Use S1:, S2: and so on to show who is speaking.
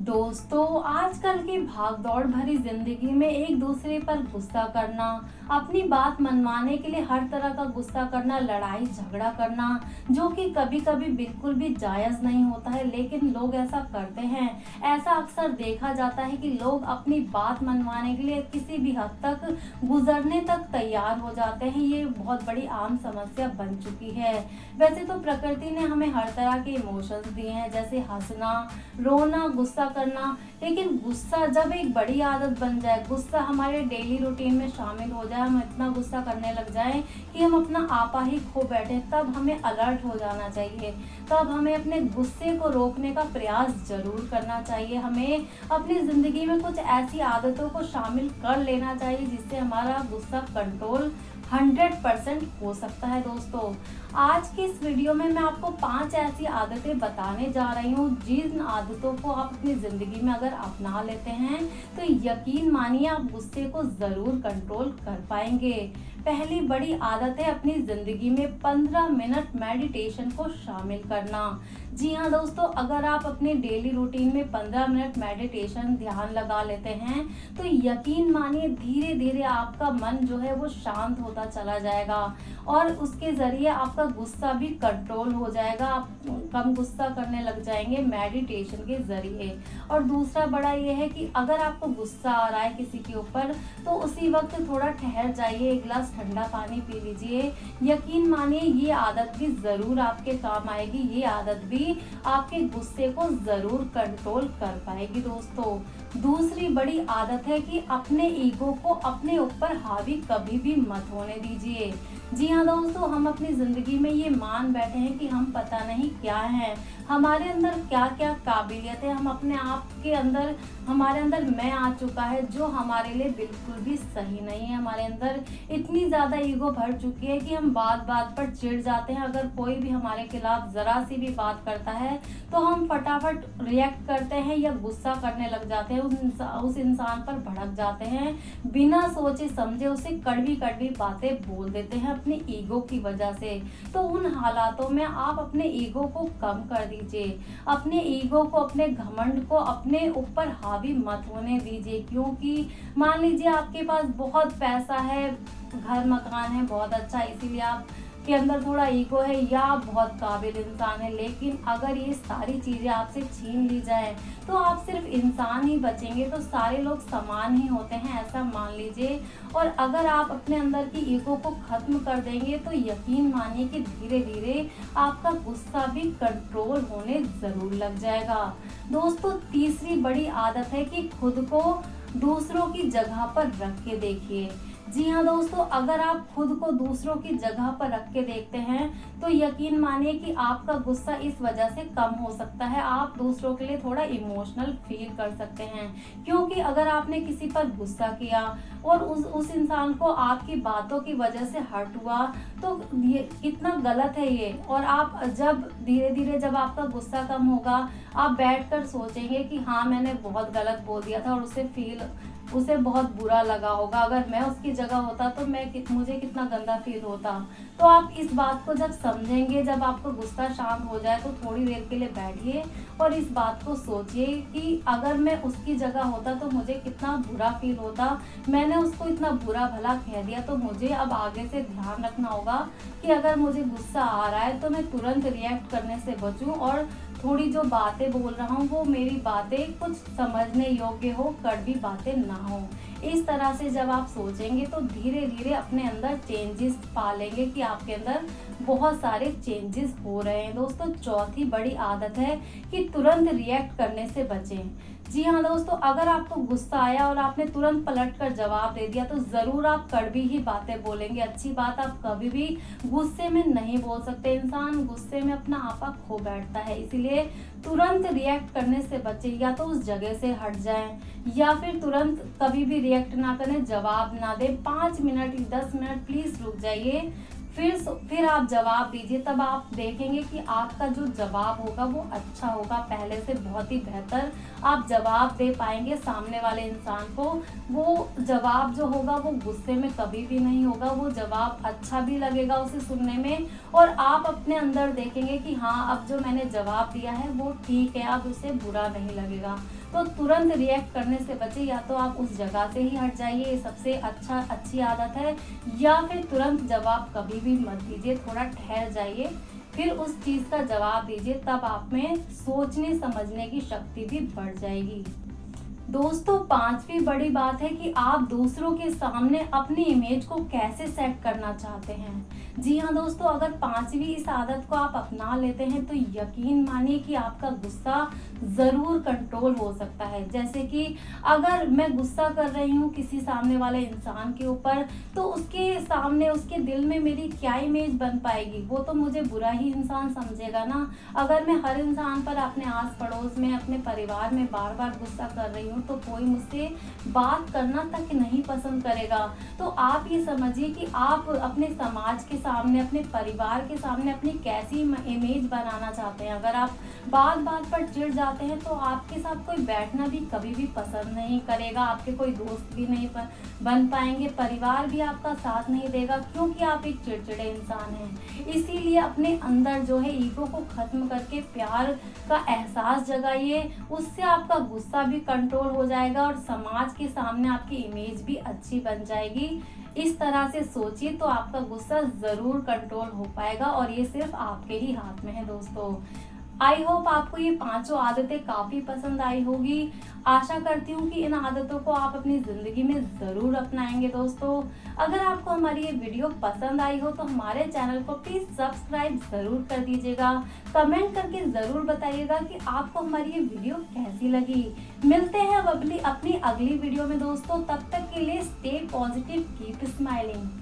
S1: दोस्तों, आजकल की भागदौड़ भरी जिंदगी में एक दूसरे पर गुस्सा करना, अपनी बात मनवाने के लिए हर तरह का गुस्सा करना, लड़ाई झगड़ा करना, जो कि कभी कभी बिल्कुल भी जायज नहीं होता है, लेकिन लोग ऐसा करते हैं। ऐसा अक्सर देखा जाता है कि लोग अपनी बात मनवाने के लिए किसी भी हद तक गुजरने तक तैयार हो जाते हैं। ये बहुत बड़ी आम समस्या बन चुकी है। वैसे तो प्रकृति ने हमें हर तरह के इमोशंस दिए हैं, जैसे हंसना, रोना, गुस्सा करना, लेकिन गुस्सा जब एक बड़ी आदत बन जाए, गुस्सा हमारे डेली रूटीन में शामिल हो जाए, हम इतना गुस्सा करने लग जाएं कि हम अपना आपा ही खो बैठे, तब हमें अलर्ट हो जाना चाहिए। तब हमें अपने गुस्से को रोकने का प्रयास जरूर करना चाहिए। हमें अपनी जिंदगी में कुछ ऐसी आदतों को शामिल कर लेना चाहिए जिससे हमारा गुस्सा कंट्रोल 100% हो सकता है। दोस्तों, आज की इस वीडियो में मैं आपको 5 ऐसी आदतें बताने जा रही हूँ, जिन आदतों को आप अपनी ज़िंदगी में अगर अपना लेते हैं तो यकीन मानिए आप गुस्से को ज़रूर कंट्रोल कर पाएंगे। पहली बड़ी आदत है अपनी ज़िंदगी में 15 मिनट मेडिटेशन को शामिल करना। जी हाँ दोस्तों, अगर आप अपने डेली रूटीन में 15 मिनट मेडिटेशन ध्यान लगा लेते हैं तो यकीन मानिए धीरे धीरे आपका मन जो है वो शांत होता चला जाएगा और उसके ज़रिए आपका गुस्सा भी कंट्रोल हो जाएगा। आप कम गुस्सा करने लग जाएंगे मेडिटेशन के ज़रिए। और दूसरा बड़ा ये है कि अगर आपको गुस्सा आ रहा है किसी के ऊपर तो उसी वक्त थोड़ा ठहर जाइए, एक गिलास ठंडा पानी पी लीजिए। यकीन मानिए ये आदत भी ज़रूर आपके काम आएगी, ये आदत भी आपके गुस्से को ज़रूर कंट्रोल कर पाएगी। दोस्तों, दूसरी बड़ी आदत है कि अपने ईगो को अपने ऊपर हावी कभी भी मत होने दीजिए। जी हाँ दोस्तों, हम अपनी ज़िंदगी में ये मान बैठे हैं कि हम पता नहीं क्या हैं, हमारे अंदर क्या क्या काबिलियत है, हम अपने आप के अंदर, हमारे अंदर मैं आ चुका है जो हमारे लिए बिल्कुल भी सही नहीं है। हमारे अंदर इतनी ज़्यादा ईगो भर चुकी है कि हम बात बात पर चिढ़ जाते हैं। अगर कोई भी हमारे खिलाफ ज़रा सी भी बात करता है तो हम फटाफट रिएक्ट करते हैं या गुस्सा करने लग जाते हैं, उस इंसान पर भड़क जाते हैं, बिना सोचे समझे उसे कड़वी कड़वी बातें बोल देते हैं अपनी ईगो की वजह से। तो उन हालातों में आप अपने ईगो को कम कर दीजिए, अपने ईगो को, अपने घमंड को अपने ऊपर हावी मत होने दीजिए। क्योंकि मान लीजिए आपके पास बहुत पैसा है, घर मकान है, बहुत अच्छा, इसीलिए आप के अंदर थोड़ा ईगो है या आप बहुत काबिल इंसान है, लेकिन अगर ये सारी चीज़ें आपसे छीन ली जाए तो आप सिर्फ इंसान ही बचेंगे, तो सारे लोग समान ही होते हैं, ऐसा मान लीजिए। और अगर आप अपने अंदर की ईगो को ख़त्म कर देंगे तो यकीन मानिए कि धीरे धीरे आपका गुस्सा भी कंट्रोल होने ज़रूर लग जाएगा। दोस्तों, तीसरी बड़ी आदत है कि खुद को दूसरों की जगह पर रख के देखिए। जी हाँ दोस्तों, अगर आप खुद को दूसरों की जगह पर रख के देखते हैं तो यकीन मानिए कि आपका गुस्सा इस वजह से कम हो सकता है, आप दूसरों के लिए थोड़ा इमोशनल फील कर सकते हैं। क्योंकि अगर आपने किसी पर गुस्सा किया और उस इंसान को आपकी बातों की वजह से हर्ट हुआ तो ये कितना गलत है ये। और आप जब धीरे धीरे जब आपका गुस्सा कम होगा, आप बैठकर सोचेंगे कि हाँ मैंने बहुत गलत बोल दिया था और उसे बहुत बुरा लगा होगा, अगर मैं उसकी जगह होता तो मुझे कितना गंदा फील होता। तो आप इस बात को जब समझेंगे, जब आपको गुस्सा शांत हो जाए तो थोड़ी देर के लिए बैठिए और इस बात को सोचिए कि अगर मैं उसकी जगह होता तो मुझे कितना बुरा फील होता, मैंने उसको इतना बुरा भला कह दिया, तो मुझे अब आगे से ध्यान रखना होगा कि अगर मुझे गुस्सा आ रहा है तो मैं तुरंत रिएक्ट करने से बचूं और थोड़ी जो बातें बोल रहा हूँ वो मेरी बातें कुछ समझने योग्य हो, कड़वी बातें ना हो। इस तरह से जब आप सोचेंगे तो धीरे धीरे अपने अंदर चेंजेस पालेंगे कि आपके अंदर बहुत सारे चेंजेस हो रहे हैं। दोस्तों, चौथी बड़ी आदत है कि तुरंत रिएक्ट करने से बचें। जी हाँ दोस्तों, अगर आपको गुस्सा आया और आपने तुरंत पलट कर जवाब दे दिया तो ज़रूर आप कड़वी ही बातें बोलेंगे। अच्छी बात आप कभी भी गुस्से में नहीं बोल सकते, इंसान गुस्से में अपना आपा खो बैठता है, इसीलिए तुरंत रिएक्ट करने से बचें। या तो उस जगह से हट जाएं या फिर तुरंत कभी भी रिएक्ट ना करें, जवाब ना दें, 5 मिनट 10 मिनट प्लीज़ रुक जाइए, फिर आप जवाब दीजिए। तब आप देखेंगे कि आपका जो जवाब होगा वो अच्छा होगा, पहले से बहुत ही बेहतर आप जवाब दे पाएंगे सामने वाले इंसान को। वो जवाब जो होगा वो गुस्से में कभी भी नहीं होगा, वो जवाब अच्छा भी लगेगा उसे सुनने में और आप अपने अंदर देखेंगे कि हाँ अब जो मैंने जवाब दिया है वो ठीक है, अब उसे बुरा नहीं लगेगा। तो तुरंत रिएक्ट करने से बचे। या तो आप उस जगह से ही हट जाइए, ये सबसे अच्छी आदत है, या फिर तुरंत जवाब कभी भी मत दीजिए, थोड़ा ठहर जाइए, फिर उस चीज़ का जवाब दीजिए। तब आप में सोचने समझने की शक्ति भी बढ़ जाएगी। दोस्तों, पांचवी बड़ी बात है कि आप दूसरों के सामने अपनी इमेज को कैसे सेट करना चाहते हैं। जी हाँ दोस्तों, अगर पांचवी इस आदत को आप अपना लेते हैं तो यकीन मानिए कि आपका गुस्सा ज़रूर कंट्रोल हो सकता है। जैसे कि अगर मैं गुस्सा कर रही हूँ किसी सामने वाले इंसान के ऊपर, तो उसके सामने उसके दिल में मेरी क्या इमेज बन पाएगी? वो तो मुझे बुरा ही इंसान समझेगा ना। अगर मैं हर इंसान पर, अपने आस पड़ोस में, अपने परिवार में बार बार गुस्सा कर रही हूँ, तो कोई मुझसे बात करना तक नहीं पसंद करेगा। तो आप ये समझिए कि आप अपने समाज के सामने, अपने परिवार के सामने अपनी कैसी इमेज बनाना चाहते हैं। अगर आप बात बात पर चिढ़ जाते हैं तो आपके साथ कोई बैठना भी कभी भी पसंद नहीं करेगा, आपके कोई दोस्त भी नहीं बन पाएंगे, परिवार भी आपका साथ नहीं देगा, क्योंकि आप एक चिड़चिड़े इंसान हैं। इसीलिए अपने अंदर जो है ईगो को खत्म करके प्यार का एहसास जगाइए, उससे आपका गुस्सा भी कंट्रोल हो जाएगा और समाज के सामने आपकी इमेज भी अच्छी बन जाएगी। इस तरह से सोचिए तो आपका गुस्सा ज़रूर कंट्रोल हो पाएगा, और ये सिर्फ आपके ही हाथ में है दोस्तों। आई होप आपको ये पांचों आदतें काफ़ी पसंद आई होगी। आशा करती हूँ कि इन आदतों को आप अपनी ज़िंदगी में ज़रूर अपनाएंगे दोस्तों। अगर आपको हमारी ये वीडियो पसंद आई हो तो हमारे चैनल को प्लीज़ सब्सक्राइब ज़रूर कर दीजिएगा। कमेंट करके ज़रूर बताइएगा कि आपको हमारी ये वीडियो कैसी लगी। मिलते हैं अब अपनी अगली वीडियो में दोस्तों। तब तक के लिए स्टे पॉजिटिव, कीप स्माइलिंग।